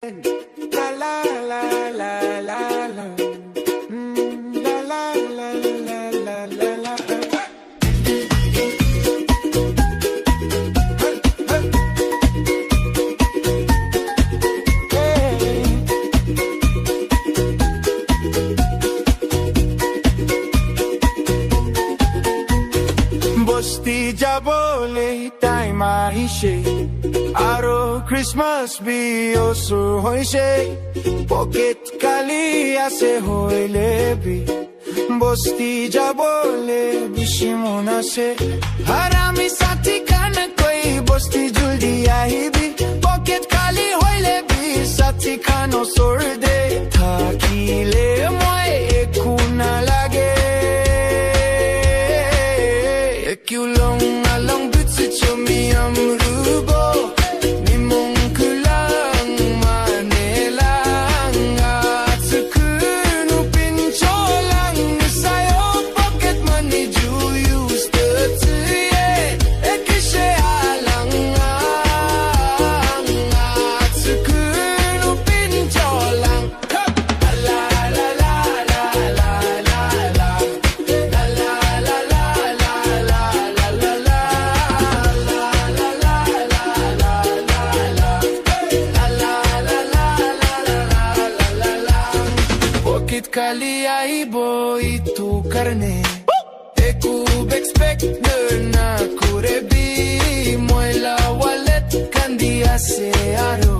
La la la la la la. La la la la la la la. বস্তি যাবলে time আহিছে আৰু ক্ৰিসমাস বিয়সু হৈছে পকেট কালি আছে হইলে বি বস্তি যাবলে বেশি মন আছে আর আমি সাথী খান কই বস্তি জলদি আহিবি পকেট কালি হইলে বি সাথী খান ওচৰ দে থাকিলে মই একো নালাগে Kulong along butsit yo mi amrubo ni mong kulang manelang at sukun pincholang sayo pocket money you use the tsuye ekishe alang at sukun pincholang la la la la la la la Kali aibo itu karne Ekub expect na kurebi Moila wallet kandi ase aro